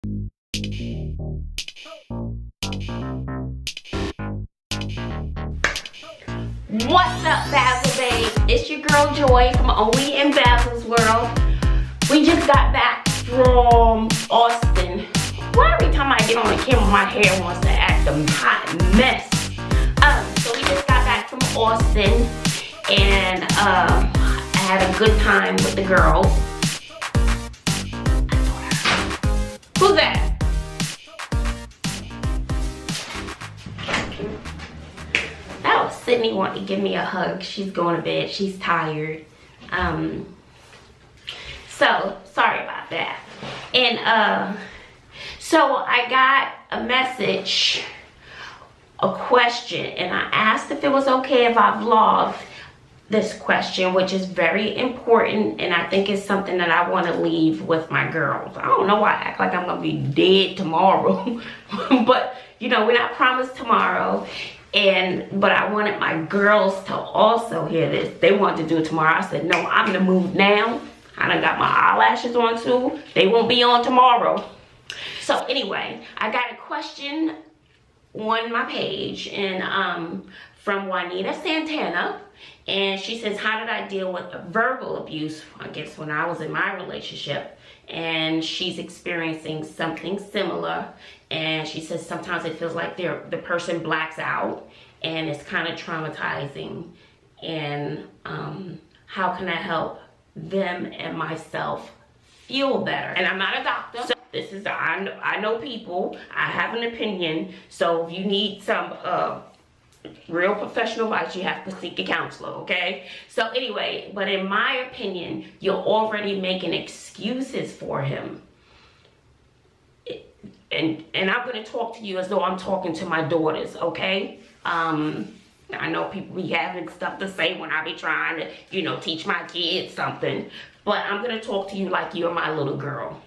What's up, Basil babe? It's your girl Joy from Only in Basil's World. We just got back from Austin. Why every time I get on the camera my hair wants to act a hot mess? So we just got back from Austin and I had a good time with the girls. Who's that? Sydney wanted to give me a hug. She's going to bed. She's tired. So sorry about that. And so I got a message, a question, and I asked if it was okay if I vlogged this question, which is very important, and I think it's something that I want to leave with my girls. I don't know why I act like I'm gonna be dead tomorrow, but you know, we're not promised tomorrow. But I wanted my girls to also hear this. They wanted to do it tomorrow. I said, no, I'm gonna move now. I done got my eyelashes on too. They won't be on tomorrow. So anyway, I got a question on my page and from Juanita Santana. And she says, how did I deal with verbal abuse, I guess, when I was in my relationship? And she's experiencing something similar. And she says sometimes it feels like the person blacks out and it's kind of traumatizing. And how can I help them and myself feel better? And I'm not a doctor. So this is, I know people, I have an opinion. So if you need some real professional advice, you have to seek a counselor, okay? So anyway, but in my opinion, you're already making excuses for him. And I'm going to talk to you as though I'm talking to my daughters, okay? I know people be having stuff to say when I be trying to, you know, teach my kids something. But I'm going to talk to you like you're my little girl.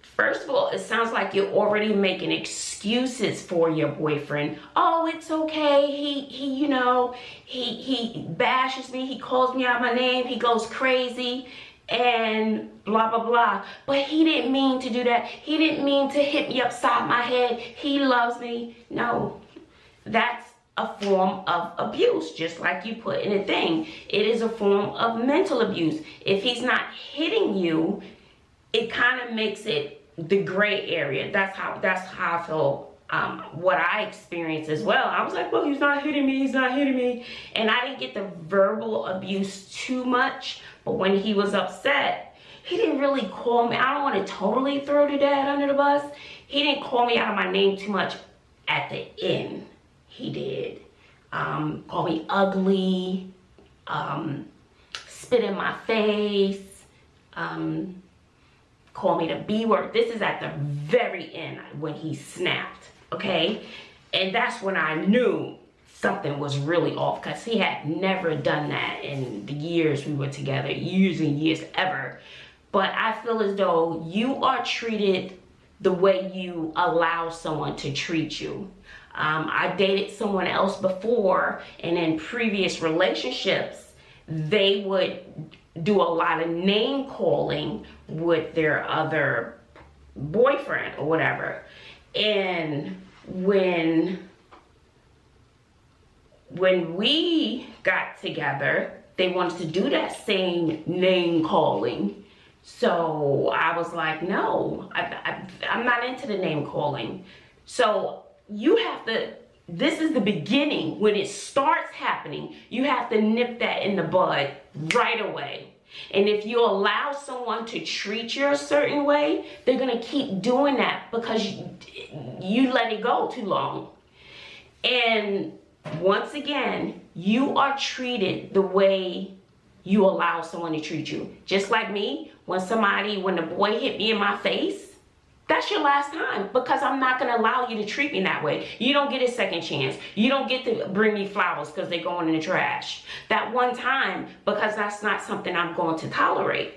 First of all, it sounds like you're already making excuses for your boyfriend. Oh, it's okay. He you know, he bashes me. He calls me out my name. He goes crazy and blah, blah, blah. But he didn't mean to do that. He didn't mean to hit me upside my head. He loves me. No, that's a form of abuse, just like you put in a thing. It is a form of mental abuse. If he's not hitting you, it kind of makes it the gray area. That's how I feel. What I experienced as well. I was like, well, he's not hitting me. He's not hitting me. And I didn't get the verbal abuse too much. But when he was upset, he didn't really call me. I don't want to totally throw the dad under the bus. He didn't call me out of my name too much at the end. He did. Call me ugly. Spit in my face. Call me the B word. This is at the very end when he snapped, okay? And that's when I knew something was really off, because he had never done that in the years we were together, years and years ever. But I feel as though you are treated the way you allow someone to treat you. I dated someone else before, and in previous relationships, they would do a lot of name calling with their other boyfriend or whatever. And when we got together, they wanted to do that same name calling. So I was like, no, I'm not into the name calling. So you have to, this is the beginning. When it starts happening, you have to nip that in the bud right away. And if you allow someone to treat you a certain way, they're going to keep doing that because you let it go too long. And once again, you are treated the way you allow someone to treat you. Just like me, when the boy hit me in my face, that's your last time, because I'm not going to allow you to treat me that way. You don't get a second chance. You don't get to bring me flowers because they're going in the trash. That one time, because that's not something I'm going to tolerate.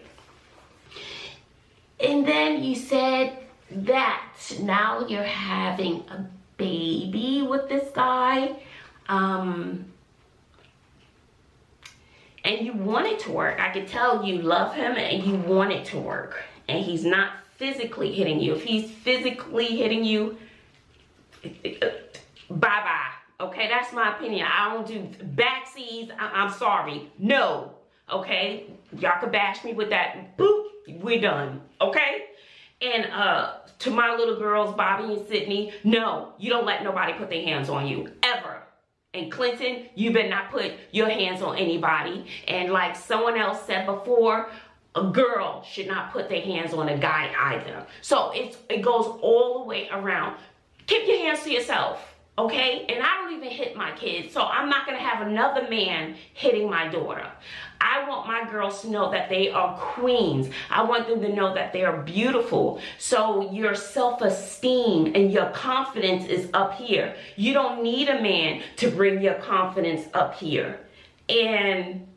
And then you said that now you're having a baby with this guy. And you want it to work. I could tell you love him and you want it to work. And he's not physically hitting you. If he's physically hitting you, bye-bye. Okay, that's my opinion. I don't do backsies. I'm sorry. No. Okay, y'all can bash me with that. Boop, we're done. Okay, and to my little girls, Bobby and Sydney, no, you don't let nobody put their hands on you ever. And Clinton, you better not put your hands on anybody. And like someone else said before, a girl should not put their hands on a guy either. So it goes all the way around. Keep your hands to yourself. Okay, and I don't even hit my kids, so I'm not gonna have another man hitting my daughter. I want my girls to know that they are queens. I want them to know that they are beautiful. So your self-esteem and your confidence is up here. You don't need a man to bring your confidence up here. And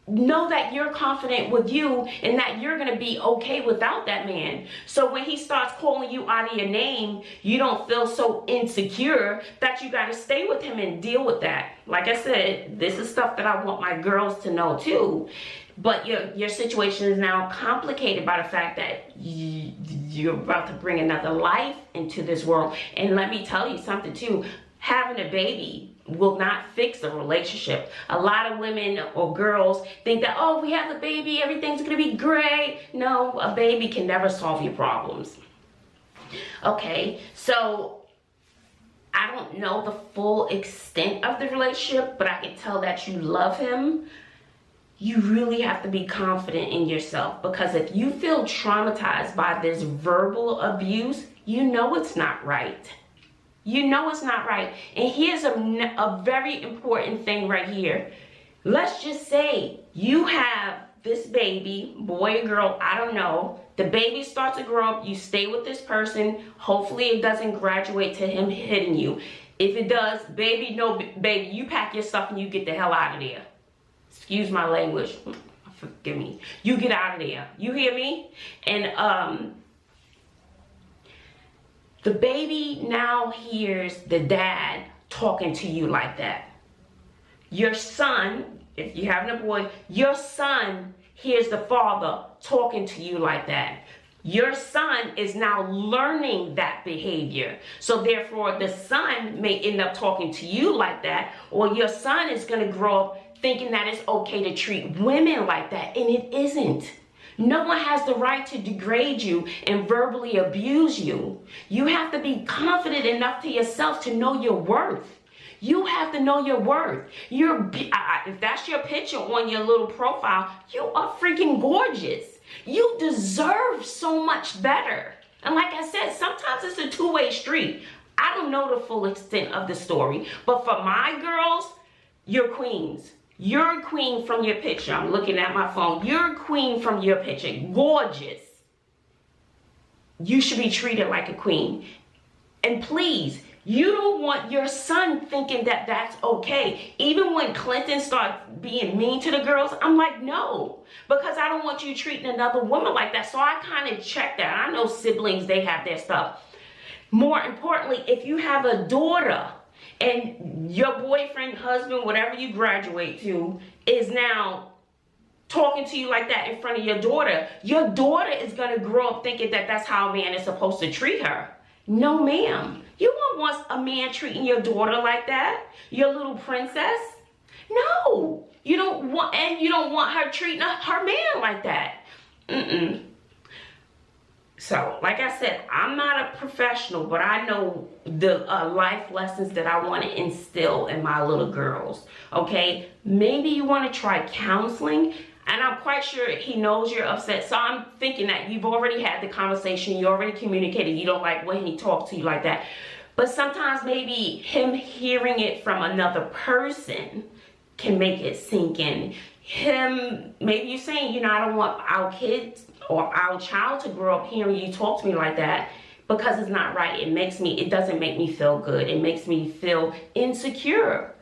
know that you're confident with you and that you're going to be okay without that man. So when he starts calling you out of your name, you don't feel so insecure that you got to stay with him and deal with that. Like I said, this is stuff that I want my girls to know too. But your situation is now complicated by the fact that you're about to bring another life into this world. And let me tell you something too. Having a baby will not fix a relationship. A lot of women or girls think that, oh, we have a baby, everything's gonna be great. No, a baby can never solve your problems. Okay, so I don't know the full extent of the relationship, but I can tell that you love him. You really have to be confident in yourself, because if you feel traumatized by this verbal abuse, you know it's not right. You know it's not right. And here's a very important thing right here. Let's just say you have this baby, boy or girl, I don't know. The baby starts to grow up. You stay with this person. Hopefully it doesn't graduate to him hitting you. If it does, baby, no, baby, you pack your stuff and you get the hell out of there. Excuse my language. Forgive me. You get out of there. You hear me? And the baby now hears the dad talking to you like that. Your son, if you're having a boy, your son hears the father talking to you like that. Your son is now learning that behavior. So therefore, the son may end up talking to you like that, or your son is going to grow up thinking that it's okay to treat women like that, and it isn't. No one has the right to degrade you and verbally abuse you. You have to be confident enough to yourself to know your worth. You have to know your worth. If that's your picture on your little profile, you are freaking gorgeous. You deserve so much better. And like I said, sometimes it's a two-way street. I don't know the full extent of the story, but for my girls, you're queens. You're a queen from your picture. I'm looking at my phone. You're a queen from your picture. Gorgeous. You should be treated like a queen. And please, you don't want your son thinking that that's okay. Even when Clinton starts being mean to the girls, I'm like, no. Because I don't want you treating another woman like that. So I kind of check that. I know siblings, they have their stuff. More importantly, if you have a daughter, and your boyfriend, husband, whatever you graduate to, is now talking to you like that in front of your daughter is going to grow up thinking that that's how a man is supposed to treat her. No, ma'am. You won't want a man treating your daughter like that, your little princess. No, you don't want, and you don't want her treating her man like that. So, like I said, I'm not a professional, but I know the life lessons that I want to instill in my little girls, okay? Maybe you want to try counseling, and I'm quite sure he knows you're upset. So I'm thinking that you've already had the conversation, you already communicated, you don't like when he talks to you like that. But sometimes maybe him hearing it from another person can make it sink in. Maybe you're saying, you know, I don't want our kids or our child to grow up hearing you talk to me like that, because it's not right. It doesn't make me feel good. It makes me feel insecure.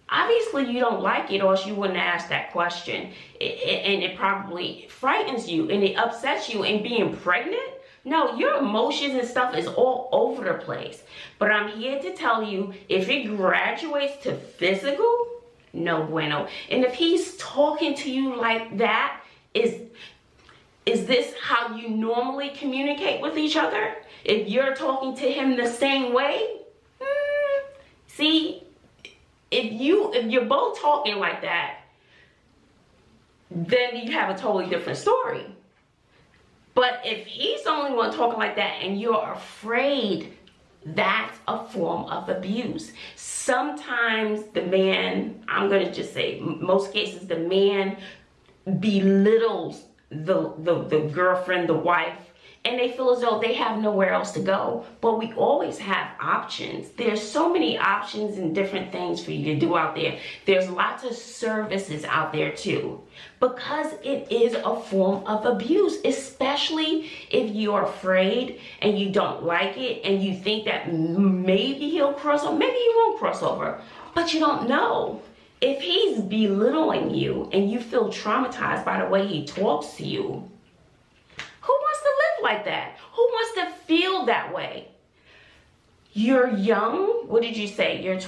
Obviously you don't like it, or else you wouldn't ask that question. And it probably frightens you and it upsets you. And being pregnant, no, your emotions and stuff is all over the place. But I'm here to tell you, if it graduates to physical, no bueno. And if he's talking to you like that, Is this how you normally communicate with each other? If you're talking to him the same way? See, if you're both talking like that, then you have a totally different story. But if he's the only one talking like that and you're afraid, that's a form of abuse. Sometimes the man, I'm going to just say, most cases, the man belittles the girlfriend, the wife, and they feel as though they have nowhere else to go. But we always have options. There's so many options and different things for you to do out there. There's lots of services out there too, because it is a form of abuse, especially if you're afraid and you don't like it and you think that maybe he'll cross over, maybe he won't cross over, but you don't know. If he's belittling you and you feel traumatized by the way he talks to you, who wants to live like that? Who wants to feel that way? You're young. What did you say? You're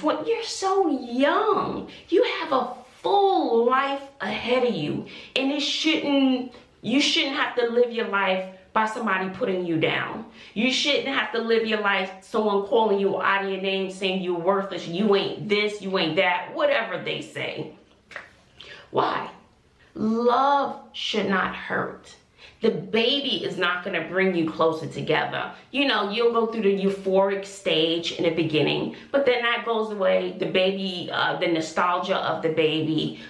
so young. You have a full life ahead of you, and you shouldn't have to live your life by somebody putting you down. You shouldn't have to live your life someone calling you out of your name, saying you're worthless, you ain't this, you ain't that, whatever they say. Why? Love should not hurt. The baby is not going to bring you closer together. You know, you'll go through the euphoric stage in the beginning, but then that goes away. The baby, the nostalgia of the baby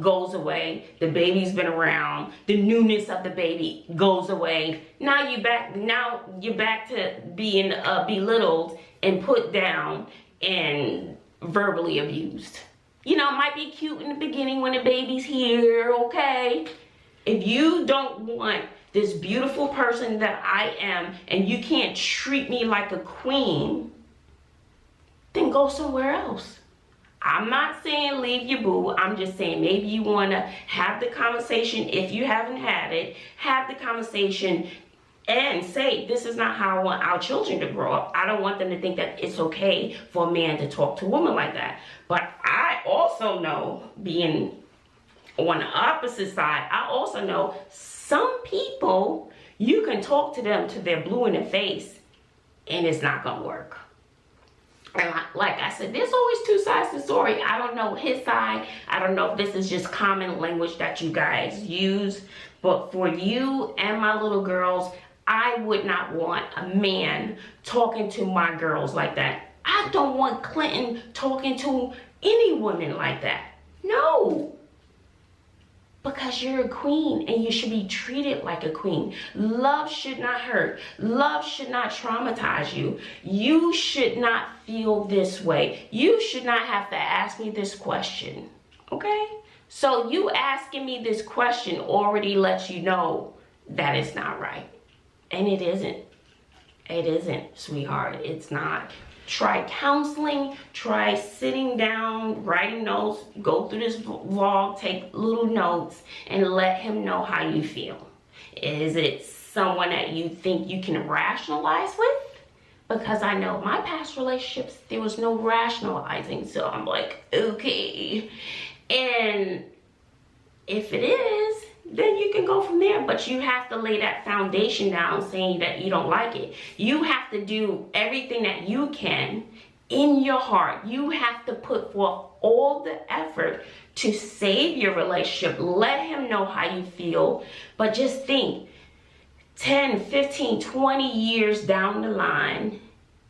goes away. The baby's been around. The newness of the baby goes away. Now you're back to being belittled and put down and verbally abused. You know, it might be cute in the beginning when the baby's here, okay? If you don't want this beautiful person that I am and you can't treat me like a queen, then go somewhere else. I'm not saying leave your boo. I'm just saying maybe you want to have the conversation. If you haven't had it, have the conversation and say, this is not how I want our children to grow up. I don't want them to think that it's okay for a man to talk to a woman like that. But I also know, being on the opposite side, I also know some people, you can talk to them till they're blue in the face and it's not gonna work. And like I said, there's always two sides to the story. I don't know his side. I don't know if this is just common language that you guys use. But for you and my little girls, I would not want a man talking to my girls like that. I don't want Clinton talking to any woman like that. No. Because you're a queen and you should be treated like a queen. Love should not hurt. Love should not traumatize you. You should not feel this way. You should not have to ask me this question. Okay? So you asking me this question already lets you know that it's not right. And it isn't. It isn't, sweetheart. It's not. Try counseling, try sitting down, writing notes, go through this vlog, take little notes, and let him know how you feel. Is it someone that you think you can rationalize with? Because I know my past relationships, there was no rationalizing, so I'm like, okay. And if it is, then you can go from there. But you have to lay that foundation down saying that you don't like it. You have to do everything that you can in your heart. You have to put forth all the effort to save your relationship. Let him know how you feel. But just think, 10, 15, 20 years down the line,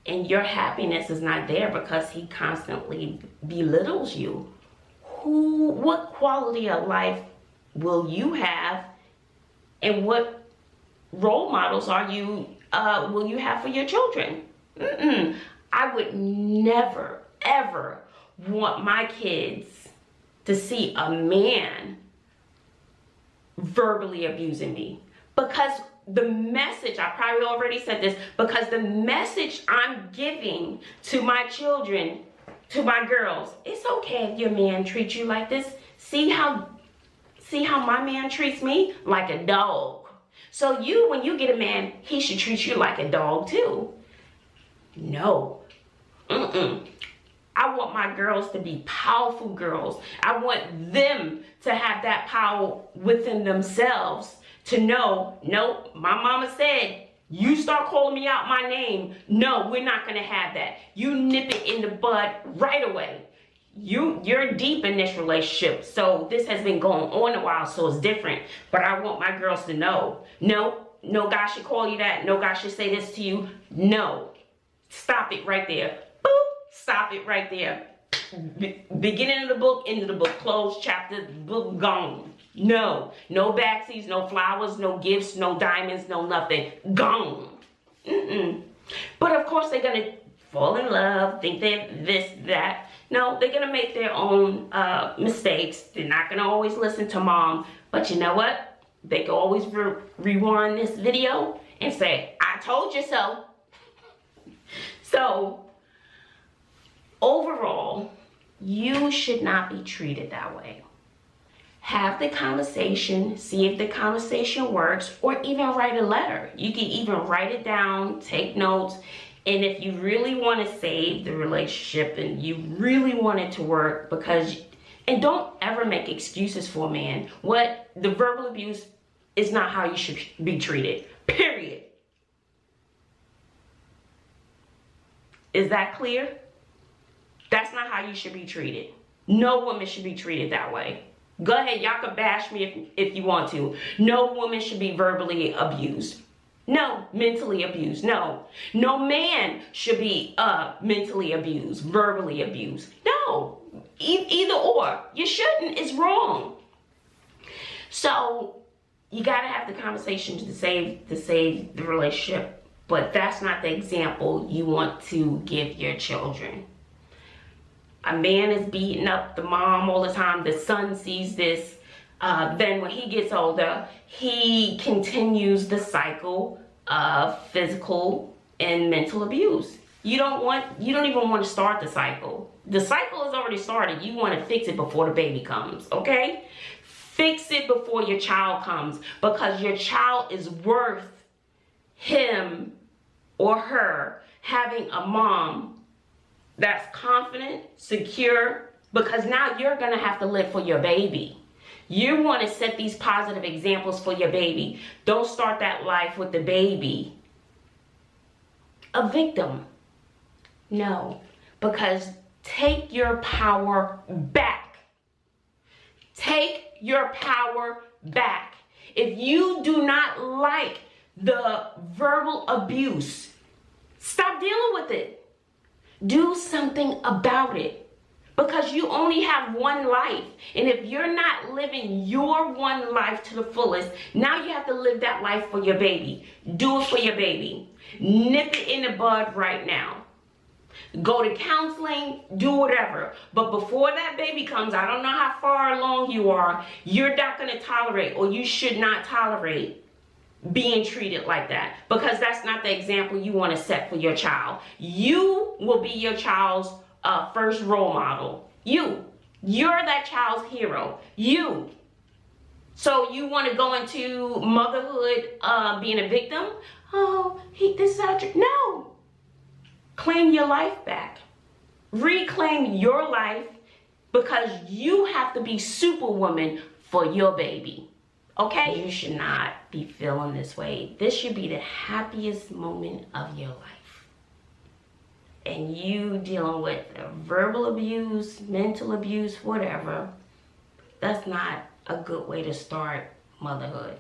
and your happiness is not there because he constantly belittles you. What quality of life will you have, and what role models will you have for your children? I would never ever want my kids to see a man verbally abusing me, because the message, I probably already said this, because the message I'm giving to my children, to my girls, it's okay if your man treats you like this. See how my man treats me? Like a dog. So when you get a man, he should treat you like a dog too. No. I want my girls to be powerful girls. I want them to have that power within themselves to know, nope, my mama said, you start calling me out my name. No, we're not gonna have that. You nip it in the bud right away. You're deep in this relationship, so this has been going on a while, so it's different. But I want my girls to know, no guy should call you that. No guy should say this to you. No, stop it right there. Boop, stop it right there. Beginning of the book, end of the book, closed chapter, book gone. No backseas, no flowers, no gifts, no diamonds, no nothing. Gone. But of course they're gonna fall in love, think they're this, that. No, they're gonna make their own mistakes. They're not gonna always listen to mom. But you know what? They can always rewind this video and say, I told you so. So, overall, you should not be treated that way. Have the conversation, see if the conversation works, or even write a letter. You can even write it down, take notes, and if you really want to save the relationship and you really want it to work, and don't ever make excuses for a man. The verbal abuse is not how you should be treated, period. Is that clear? That's not how you should be treated. No woman should be treated that way. Go ahead, y'all can bash me if you want to. No woman should be verbally abused. No, mentally abused. No man should be mentally abused, verbally abused. No, either or. You shouldn't. It's wrong. So you gotta have the conversations to save the relationship, but that's not the example you want to give your children. A man is beating up the mom all the time. The son sees this. Then when he gets older, he continues the cycle of physical and mental abuse. You don't even want to start the cycle. The cycle is already started. You want to fix it before the baby comes, okay? Fix it before your child comes, because your child is worth him or her having a mom that's confident, secure, because now you're gonna have to live for your baby. You want to set these positive examples for your baby. Don't start that life with the baby a victim. No, because take your power back. Take your power back. If you do not like the verbal abuse, stop dealing with it. Do something about it, because you only have one life. And if you're not living your one life to the fullest, now you have to live that life for your baby. Do it for your baby. Nip it in the bud right now. Go to counseling, do whatever. But before that baby comes, I don't know how far along you are, you're not going to tolerate, or you should not tolerate being treated like that, because that's not the example you want to set for your child. You will be your child's first role model. You're that child's hero. So you want to go into motherhood being a victim? Oh, this is our no. Claim your life back. Reclaim your life, because you have to be superwoman for your baby. Okay? You should not be feeling this way. This should be the happiest moment of your life. And you dealing with verbal abuse, mental abuse, whatever, that's not a good way to start motherhood.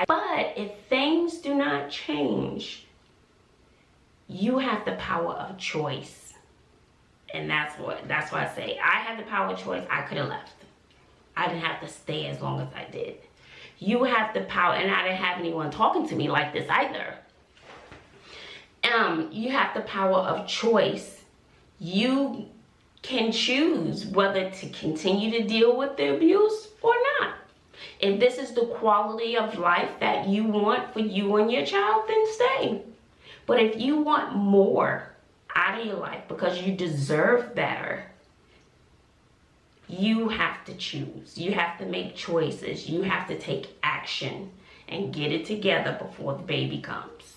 But if things do not change, you have the power of choice. And that's why I say I had the power of choice. I could have left. I didn't have to stay as long as I did. You have the power, and I didn't have anyone talking to me like this either. You have the power of choice. You can choose whether to continue to deal with the abuse or not. If this is the quality of life that you want for you and your child, then stay. But if you want more out of your life because you deserve better, you have to choose. You have to make choices. You have to take action and get it together before the baby comes.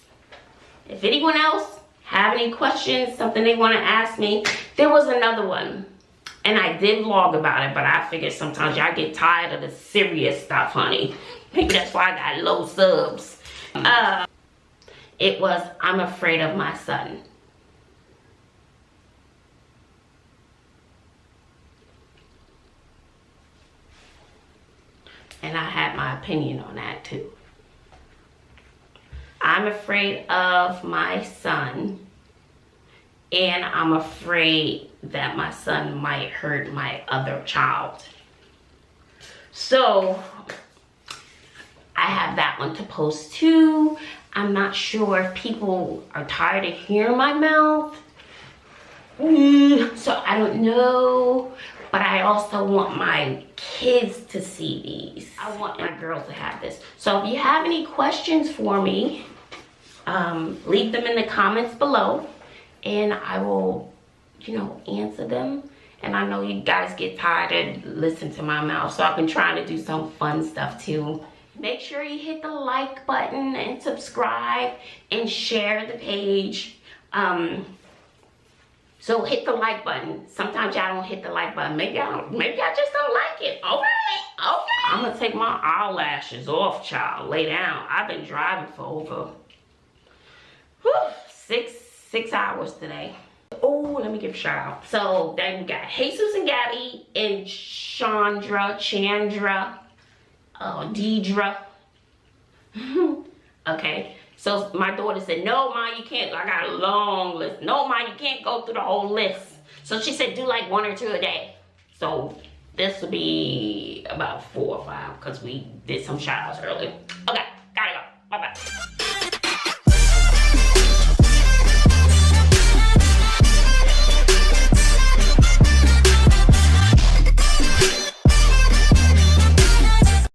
If anyone else have any questions, something they want to ask me, there was another one. And I did vlog about it, but I figured sometimes y'all get tired of the serious stuff, honey. Maybe that's why I got low subs. It was, I'm afraid of my son. And I had my opinion on that too. I'm afraid of my son, and I'm afraid that my son might hurt my other child. So I have that one to post too. I'm not sure if people are tired of hearing my mouth. So I don't know. But I also want my kids to see these. I want my girls to have this. So if you have any questions for me, leave them in the comments below. And I will, answer them. And I know you guys get tired of listening to my mouth. So I've been trying to do some fun stuff too. Make sure you hit the like button and subscribe and share the page. So hit the like button. Sometimes y'all don't hit the like button. Maybe I just don't like it. Okay. I'm gonna take my eyelashes off, child. Lay down. I've been driving for over 6 hours today. Oh, let me give a shout out. So then we got Jesus and Gabby and Chandra, Deidre. Okay. So my daughter said, no, Ma, you can't. I got a long list. No, Ma, you can't go through the whole list. So she said, do like 1 or 2 a day. So this will be about 4 or 5 because we did some shout outs earlier. Okay, gotta go. Bye-bye.